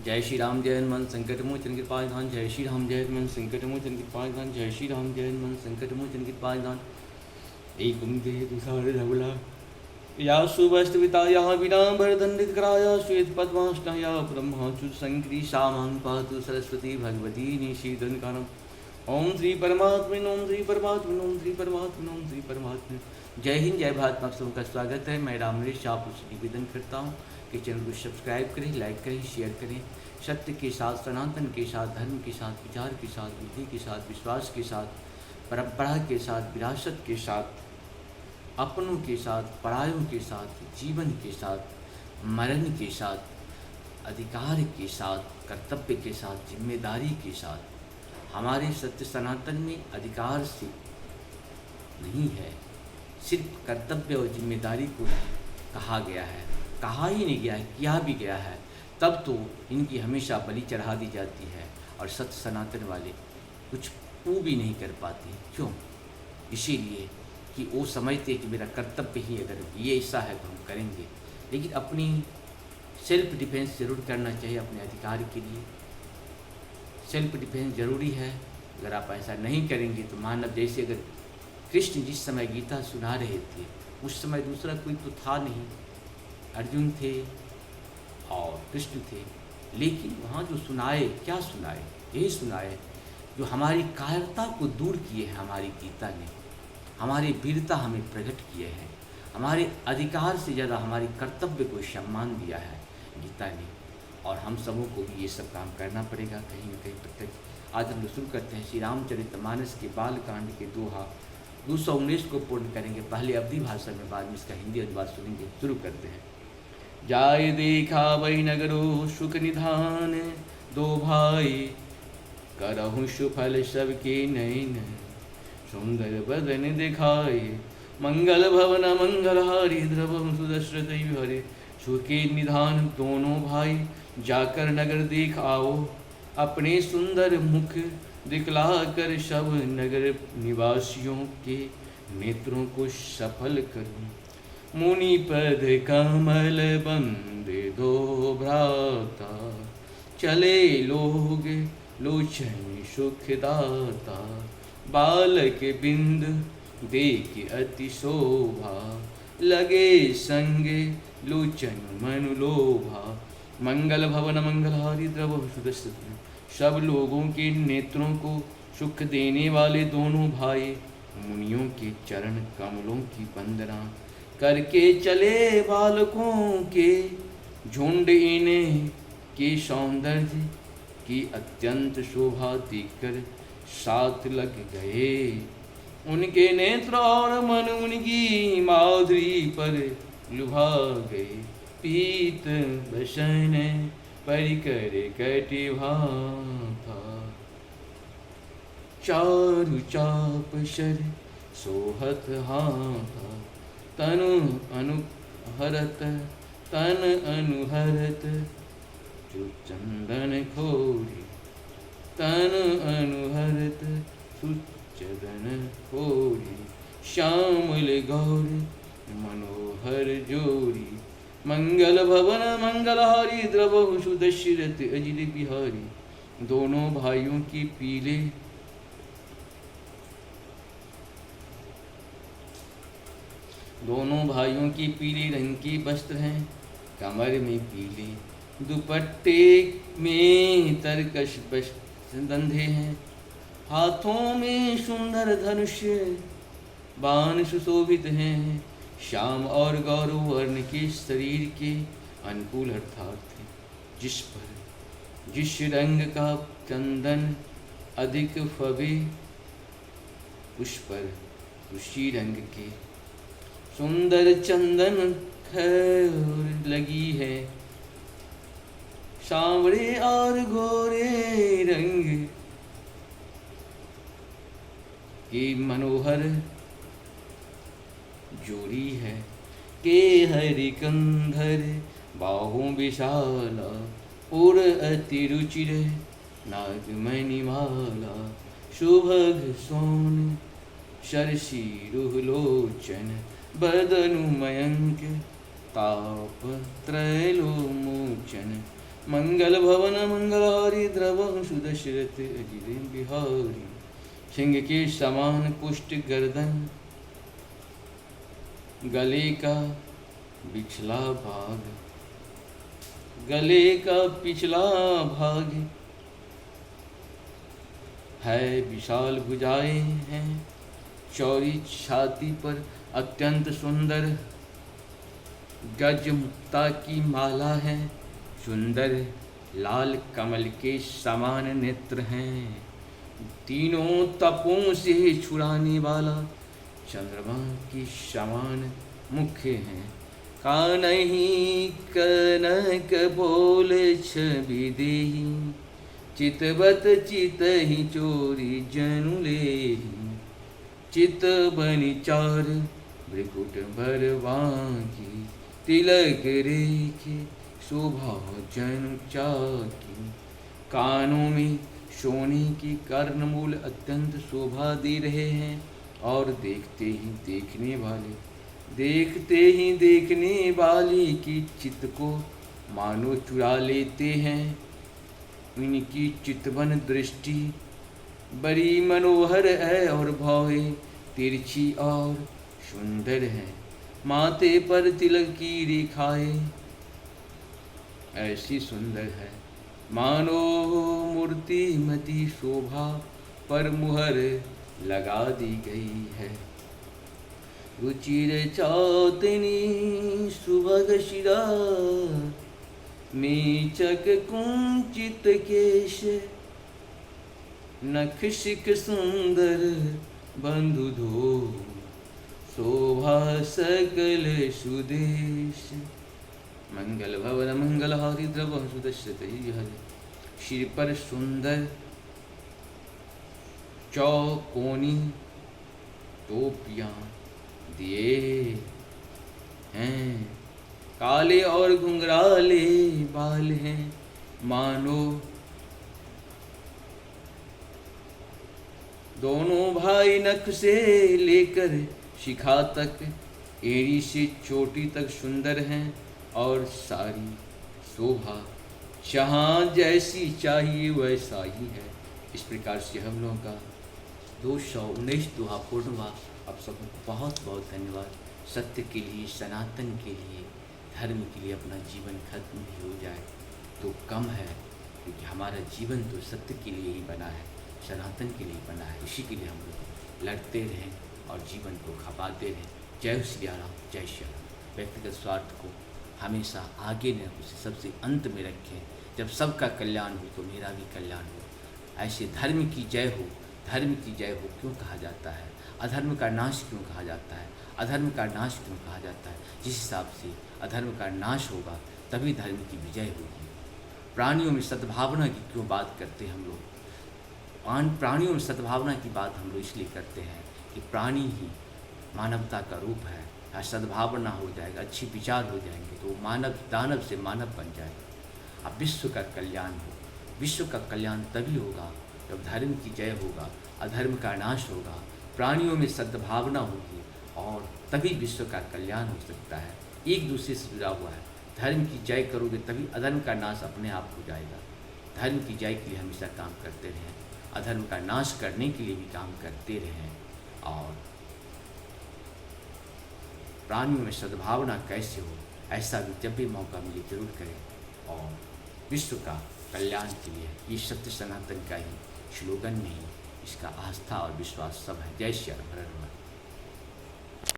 जय श्री राम जय हनुमान संकट मोचन कृपाल धान। जय श्री राम जय हनुमान संकट मोचन कृपाल धान। जय श्री राम जय हनुमान संकट मोचन कृपाल धान। एक उमदे दुसार धवला या सुवस्त्रविता या विनाम्बर दंडित कराया श्वेत पद्माष्टा या ब्रह्माचु संक्री शामां पातु सरस्वती भगवती निशीदन कारम। ओम श्री परमात्मन ओम श्री परमात्मन ओम श्री परमात्मन ओम श्री परमात्मन। जय हिंद जय भारत। आप सबका स्वागत है। मैं रामरेश आपसे निवेदन करता हूँ कि चैनल को सब्सक्राइब करें, लाइक करें, शेयर करें। सत्य के साथ, सनातन के साथ, धर्म के साथ, विचार के साथ, बुद्धि के साथ, विश्वास के साथ, परंपरा के साथ, विरासत के साथ, अपनों के साथ, परायों के साथ, जीवन के साथ, मरण के साथ, अधिकार के साथ, कर्तव्य के साथ, जिम्मेदारी के साथ। हमारे सत्य सनातन में अधिकार से नहीं है, सिर्फ कर्तव्य और जिम्मेदारी को कहा गया है। कहा ही नहीं गया है, किया भी गया है, तब तो इनकी हमेशा बलि चढ़ा दी जाती है और सत्य सनातन वाले कुछ पू भी नहीं कर पाते। क्यों? इसीलिए कि वो समझते कि मेरा कर्तव्य ही अगर ये ऐसा है तो हम करेंगे। लेकिन अपनी सेल्फ डिफेंस जरूर करना चाहिए। अपने अधिकार के लिए सेल्फ डिफेंस ज़रूरी है। अगर आप ऐसा नहीं करेंगे तो मानव, जैसे अगर कृष्ण जिस समय गीता सुना रहे थे उस समय दूसरा कोई तो था नहीं, अर्जुन थे और कृष्ण थे, लेकिन वहाँ जो सुनाए, क्या सुनाए? यही सुनाए जो हमारी कायरता को दूर किए हैं। हमारी गीता ने हमारी वीरता हमें प्रकट किए हैं। हमारे अधिकार से ज़्यादा हमारे कर्तव्य को सम्मान दिया है गीता ने, और हम सबों को भी ये सब काम करना पड़ेगा कहीं न कहीं प्रत्यक्ष। आज हम लोग शुरू करते हैं श्री रामचरितमानस के बाल कांड के दोहा 219 को पूर्ण करेंगे। पहले अवधी भाषा में, बाद में इसका हिंदी अनुवाद सुनेंगे। शुरू करते हैं। जाय देखा वही नगरो सुख निधान, दो भाई करहु सुफल सबके नैन, सुंदर बदन दिखाए मंगल भवन मंगल हारी, द्रवम सुदशरथ हरे। सुखे निधान दोनों भाई जाकर नगर देख आओ, अपने सुंदर मुख दिखला कर सब नगर निवासियों के नेत्रों को सफल करूं। मुनि पद कमल बंदे दो भ्राता, चले लोग लोचन सुखदाता। बालक बिंद देख अति शोभा, लगे संगे लोचन मनु लोभा। मंगल भवन मंगलहारी द्रव सुदर्शन, सब लोगों के नेत्रों को सुख देने वाले दोनों भाई मुनियों के चरण कमलों की वंदना करके चले। बालकों के झुंड इन्हें के सौंदर्य की अत्यंत शोभा देखकर साथ लग गए। उनके नेत्र और मन उनकी माधुरी पर लुभा गए। पीत बसन परिकर कटिभा था, चारु चाप शर सोहत हाथा। तनु अनुहरत तन अनुहरत जो चंदन खोरी, तन अनुहरत सुचदन खोरी। श्यामल गौर मनोहर जोरी, मंगल भवन मंगलहारी द्रवहु सुदशरथ अजित बिहारी। दोनों भाइयों की पीले रंग के वस्त्र हैं, कमर में पीले दुपट्टे में तरकश बंधे हैं। हाथों में सुंदर धनुष बाण सुशोभित हैं। श्याम और गौरव वर्ण के शरीर के अनुकूल अर्थात जिस रंग का चंदन अधिक फबे उस पर उसी रंग के सुंदर चंदन खैर लगी है। सांवरे और गोरे रंग की मनोहर जोड़ी है। के हरिकंधर बाहों विशाला, उर अति रुचिर नागमणिमाला। शुभग सोन शरशिरुलोचन, बदनु मयंक ताप त्रैलोमोचन। मंगल भवन मंगलहारी द्रवं सुदशरथ अजिरे बिहारी। सिंह के समान पुष्ट गर्दन, गले का पिछला भाग, गले का पिछला भाग है। विशाल भुजाएं हैं, चौड़ी छाती पर अत्यंत सुंदर गज मुक्ता की माला है। सुंदर लाल कमल के समान नेत्र हैं। तीनों तपों से छुड़ाने वाला चंद्रमा की समान मुख है। कानहि कनक बोल छवि देहि, चितवत चितहि चोरी जनु लेहि। चित बनि चार भ्रिकुट भरवाकी, तिलक रेखे शोभा जनु चाकी। कानों में सोने की कर्णमूल अत्यंत शोभा दे रहे हैं और देखते ही देखने वाले की चित्त को मानो चुरा लेते हैं। इनकी चितवन दृष्टि बड़ी मनोहर है और भावे तिरछी और सुंदर है। माथे पर तिलक की रेखाएं ऐसी सुंदर है मानो मूर्तिमती शोभा पर मुहर लगा दी गई है। रुचिर चातनी सुभग शिरा, मीचक कुंचित केश। नख शिख सुंदर बंधु धो, शोभा सकल सुदेश। मंगल भवन मंगलहारी द्रवं सुदशरथ हरि। सिर पर सुंदर चौकोनी टोपियां दिए हैं। काले और घुंघराले बाल हैं, मानो दोनों भाई नख से लेकर शिखा तक, एड़ी से चोटी तक सुंदर हैं और सारी शोभा जहाँ जैसी चाहिए वैसा ही है। इस प्रकार से हम लोगों का 219 दोहा पूर्ण हुआ। आप सबको बहुत बहुत धन्यवाद। सत्य के लिए, सनातन के लिए, धर्म के लिए अपना जीवन खत्म भी हो जाए तो कम है, क्योंकि हमारा जीवन तो सत्य के लिए ही बना है, सनातन के लिए बना है। इसी के लिए हम लोग लड़ते रहें और जीवन को खपाते रहें। जय श्री राम, जय श्री राम। व्यक्तिगत स्वार्थ को हमेशा आगे न, उसे सबसे अंत में रखें। जब सबका कल्याण हो तो मेरा भी कल्याण हो। ऐसे धर्म की जय हो, धर्म की जय हो क्यों कहा जाता है? अधर्म का नाश क्यों कहा जाता है? अधर्म का नाश क्यों कहा जाता है? जिस हिसाब से अधर्म का नाश होगा तभी धर्म की विजय होगी। प्राणियों में सद्भावना की क्यों बात करते हैं हम लोग? प्राणियों में सद्भावना की बात हम लोग इसलिए करते हैं कि प्राणी ही मानवता का रूप है। या सद्भावना हो जाएगा, अच्छी विचार हो जाएंगे तो मानव दानव से मानव बन जाएगा। अब विश्व का कल्याण हो, विश्व का कल्याण तभी होगा जब धर्म की जय होगा, अधर्म का नाश होगा, प्राणियों में सद्भावना होगी और तभी विश्व का कल्याण हो सकता है। एक दूसरे से जुड़ा हुआ है। धर्म की जय करोगे तभी अधर्म का नाश अपने आप हो जाएगा। धर्म की जय के लिए हमेशा काम करते रहें, अधर्म का नाश करने के लिए भी काम करते रहें और प्राणियों में सद्भावना कैसे हो ऐसा भी जब भी मौका मिले जरूर करें और विश्व का कल्याण के लिए। ये सत्य सनातन का ही स्लोगन नहीं, इसका आस्था और विश्वास सब है। जय श्री राम।